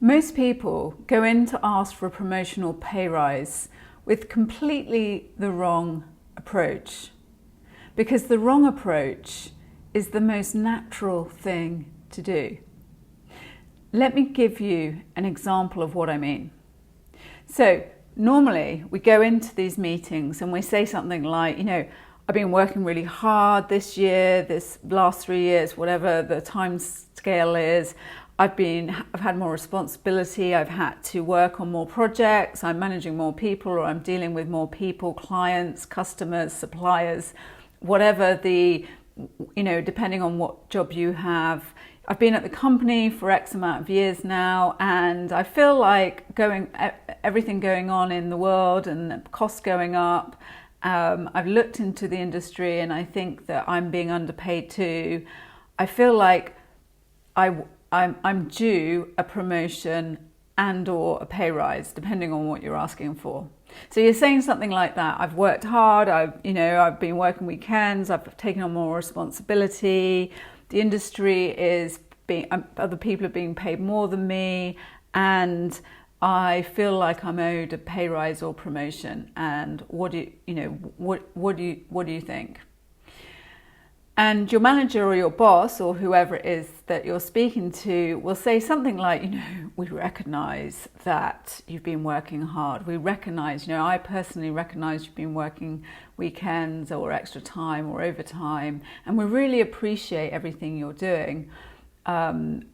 Most people go in to ask for a promotion or pay rise with completely the wrong approach, because the wrong approach is the most natural thing to do. Let me give you an example of what I mean. So normally we go into these meetings and we say something like, I've been working really hard this year, this last 3 years, whatever the time scale is. I've had more responsibility, I've had to work on more projects, I'm managing more people, or I'm dealing with more people, clients, customers, suppliers, whatever depending on what job you have. I've been at the company for X amount of years now, and I feel like everything going on in the world and costs going up. I've looked into the industry and I think that I'm being underpaid too. I feel like I'm due a promotion and or a pay rise, depending on what you're asking for. So you're saying something like that. I've worked hard. I've been working weekends. I've taken on more responsibility. The industry other people are being paid more than me, and I feel like I'm owed a pay rise or promotion. And what do you think? And your manager or your boss or whoever it is that you're speaking to will say something like, we recognise that you've been working hard. We recognise, I personally recognise you've been working weekends or extra time or overtime, and we really appreciate everything you're doing.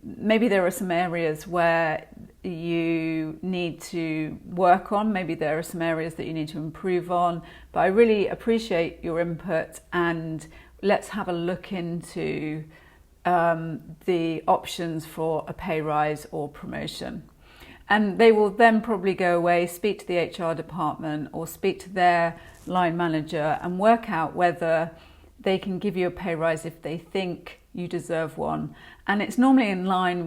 Maybe there are some areas where you need to work on. Maybe there are some areas that you need to improve on, but I really appreciate your input, and let's have a look into the options for a pay rise or promotion. And they will then probably go away, speak to the HR department or speak to their line manager and work out whether they can give you a pay rise if they think you deserve one. And it's normally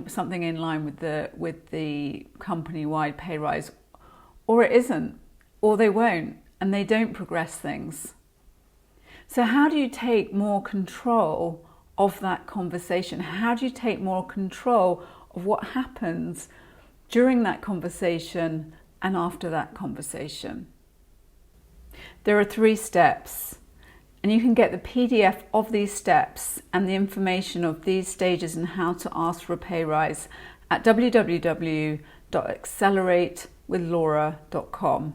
something in line with the company-wide pay rise, or it isn't, or they won't, and they don't progress things. So how do you take more control of that conversation? How do you take more control of what happens during that conversation and after that conversation? There are 3 steps, and you can get the PDF of these steps and the information of these stages and how to ask for a pay rise at www.acceleratewithlaura.com.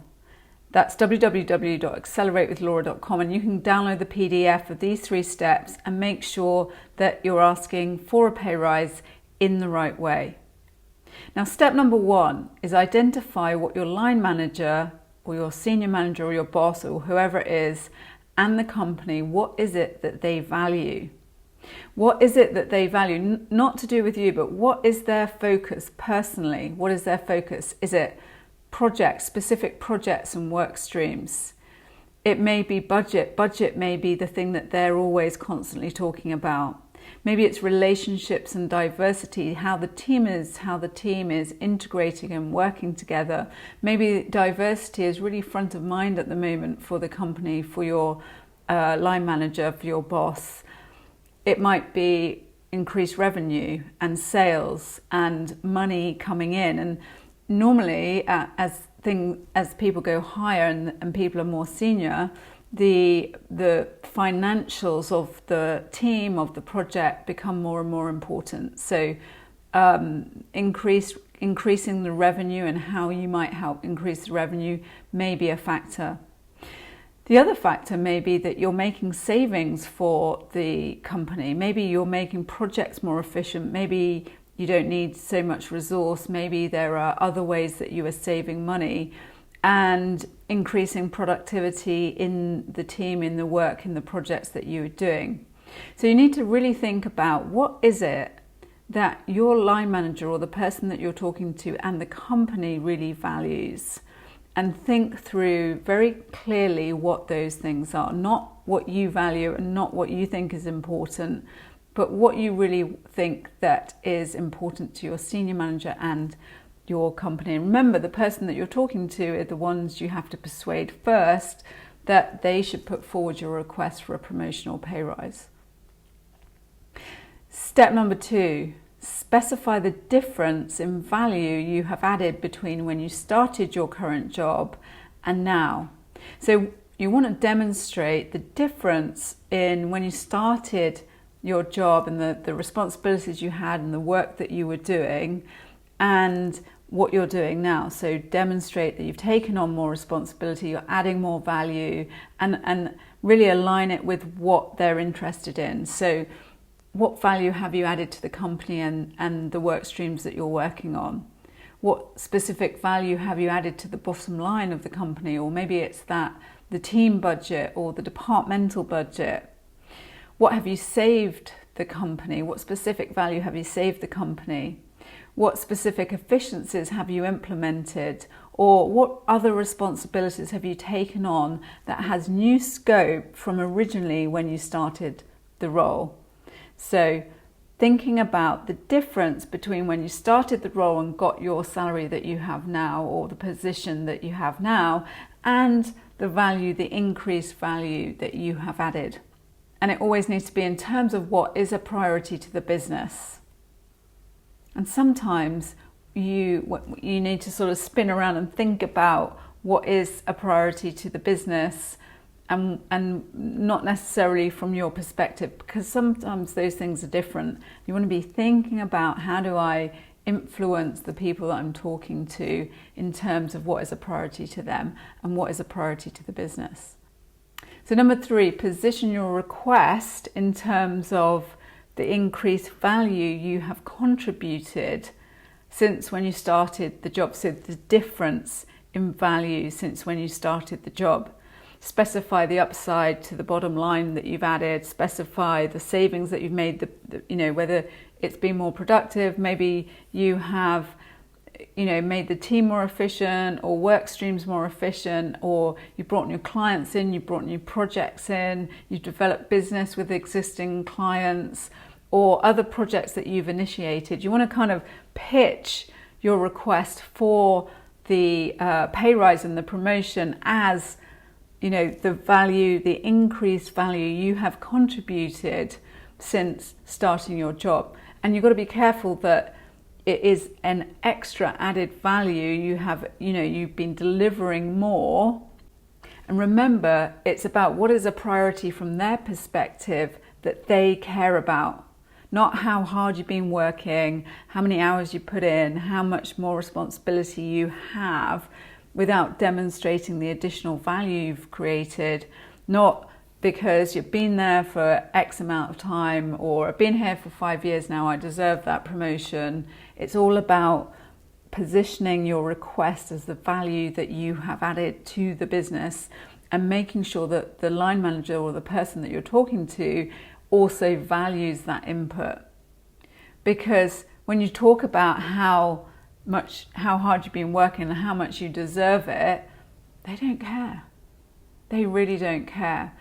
That's www.acceleratewithlaura.com, and you can download the PDF of these 3 steps and make sure that you're asking for a pay rise in the right way. Now, step number 1 is identify what your line manager or your senior manager or your boss or whoever it is and the company, what is it that they value? What is it that they value? Not to do with you, but what is their focus personally? What is their focus? Is it specific projects and work streams? It may be budget. Budget may be the thing that they're always constantly talking about. Maybe it's relationships and diversity, how the team is integrating and working together. Maybe diversity is really front of mind at the moment for the company, for your line manager, for your boss. It might be increased revenue and sales and money coming in. And normally, as people go higher and people are more senior, the financials of the team, of the project, become more and more important. So increasing the revenue and how you might help increase the revenue may be a factor. The other factor may be that you're making savings for the company. Maybe you're making projects more efficient. Maybe you don't need so much resource. Maybe there are other ways that you are saving money and increasing productivity in the team, in the work, in the projects that you are doing. So you need to really think about what is it that your line manager or the person that you're talking to and the company really values, and think through very clearly what those things are. Not what you value and not what you think is important, but what you really think that is important to your senior manager and your company. And remember, the person that you're talking to are the ones you have to persuade first that they should put forward your request for a promotion or pay rise. Step number 2, specify the difference in value you have added between when you started your current job and now. So you want to demonstrate the difference in when you started your job and the responsibilities you had and the work that you were doing and what you're doing now. So demonstrate that you've taken on more responsibility, you're adding more value, and really align it with what they're interested in. So what value have you added to the company and the work streams that you're working on? What specific value have you added to the bottom line of the company? Or maybe it's that the team budget or the departmental budget. What have you saved the company? What specific value have you saved the company? What specific efficiencies have you implemented? Or what other responsibilities have you taken on that has new scope from originally when you started the role? So thinking about the difference between when you started the role and got your salary that you have now, or the position that you have now, and the value, the increased value that you have added. And it always needs to be in terms of what is a priority to the business. And sometimes you need to sort of spin around and think about what is a priority to the business, and not necessarily from your perspective, because sometimes those things are different. You want to be thinking about, how do I influence the people that I'm talking to in terms of what is a priority to them and what is a priority to the business. So number 3, position your request in terms of the increased value you have contributed since when you started the job. So the difference in value since when you started the job. Specify the upside to the bottom line that you've added, specify the savings that you've made, whether it's been more productive, maybe you have made the team more efficient or work streams more efficient, or you brought new clients in, you brought new projects in, you've developed business with existing clients or other projects that you've initiated. You want to kind of pitch your request for the pay rise and the promotion as the value, the increased value you have contributed since starting your job. And you've got to be careful that it is an extra added value. You've been delivering more. And remember, it's about what is a priority from their perspective that they care about. Not how hard you've been working, how many hours you put in, how much more responsibility you have, without demonstrating the additional value you've created. Not because you've been there for X amount of time, or I've been here for 5 years now, I deserve that promotion. It's all about positioning your request as the value that you have added to the business, and making sure that the line manager or the person that you're talking to also values that input. Because when you talk about how hard you've been working and how much you deserve it, they don't care. They really don't care.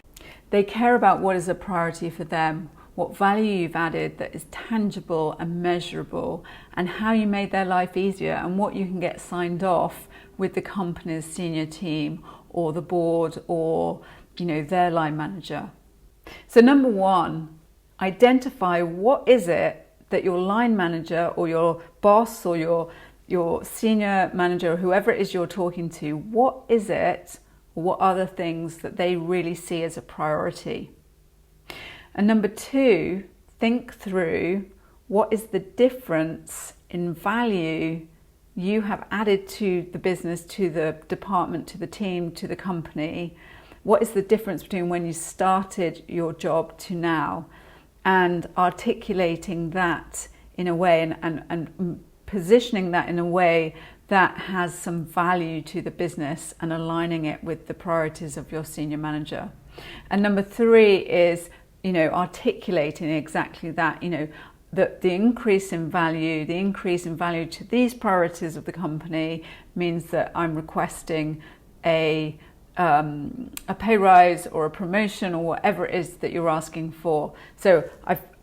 They care about what is a priority for them, what value you've added that is tangible and measurable, and how you made their life easier, and what you can get signed off with the company's senior team or the board or their line manager. So number 1, identify what is it that your line manager or your boss or your senior manager or whoever it is you're talking to, what is it, or what are the things that they really see as a priority? And number 2, think through what is the difference in value you have added to the business, to the department, to the team, to the company. What is the difference between when you started your job to now? And articulating that in a way and positioning that in a way that has some value to the business, and aligning it with the priorities of your senior manager. And number 3 is, articulating exactly that, the increase in value, to these priorities of the company means that I'm requesting a pay rise or a promotion or whatever it is that you're asking for. So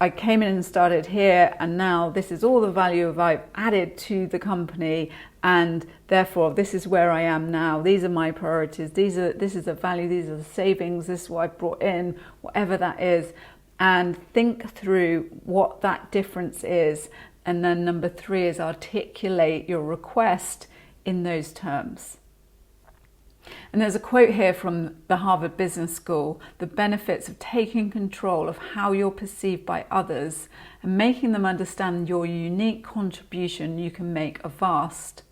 I came in and started here, and now this is all the value I've added to the company, and therefore this is where I am now. These are my priorities. This is the value. These are the savings. This is what I've brought in, whatever that is. And think through what that difference is, And then number 3 is articulate your request in those terms. And there's a quote here from the Harvard Business School: the benefits of taking control of how you're perceived by others and making them understand your unique contribution you can make are vast.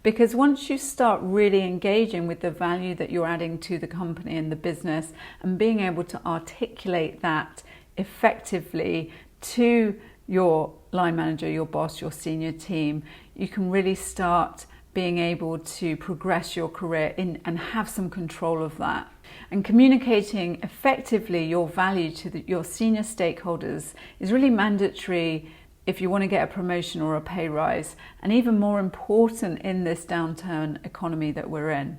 Because once you start really engaging with the value that you're adding to the company and the business, and being able to articulate that effectively to your line manager, your boss, your senior team, you can really start being able to progress your career in and have some control of that. And communicating effectively your value to your senior stakeholders is really mandatory if you want to get a promotion or a pay rise, and even more important in this downturn economy that we're in.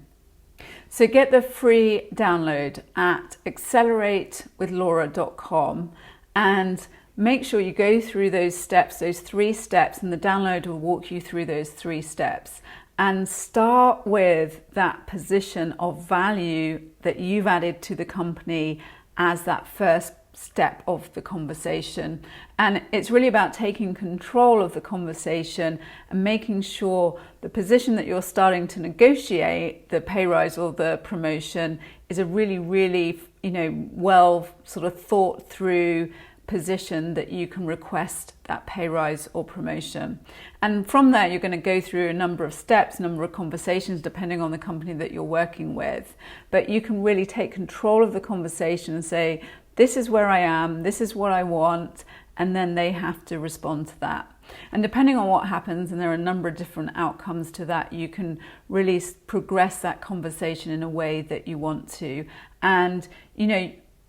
So get the free download at acceleratewithlaura.com and make sure you go through those steps, those 3 steps, and the download will walk you through those 3 steps. And start with that position of value that you've added to the company as that first step of the conversation. And it's really about taking control of the conversation and making sure the position that you're starting to negotiate, the pay rise or the promotion, is a really, really, well sort of thought through position that you can request that pay rise or promotion. And from there, you're going to go through a number of steps, a number of conversations, depending on the company that you're working with. But you can really take control of the conversation and say, this is where I am, this is what I want, and then they have to respond to that. And depending on what happens, and there are a number of different outcomes to that, you can really progress that conversation in a way that you want to, and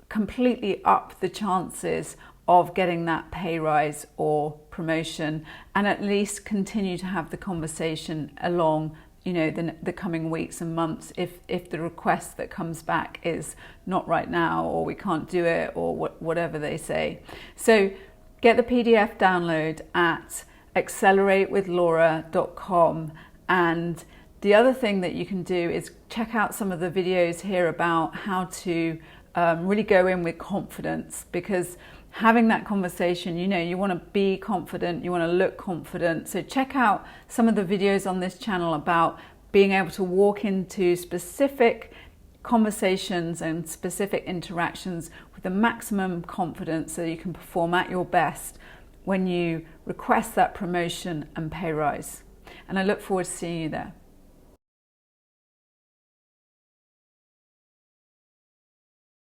completely up the chances of getting that pay rise or promotion, and at least continue to have the conversation along the coming weeks and months if the request that comes back is not right now, or we can't do it, or whatever they say. So get the PDF download at acceleratewithlaura.com. And the other thing that you can do is check out some of the videos here about how to really go in with confidence, because having that conversation, you want to be confident, you want to look confident. So check out some of the videos on this channel about being able to walk into specific conversations and specific interactions with the maximum confidence so you can perform at your best when you request that promotion and pay rise. And I look forward to seeing you there.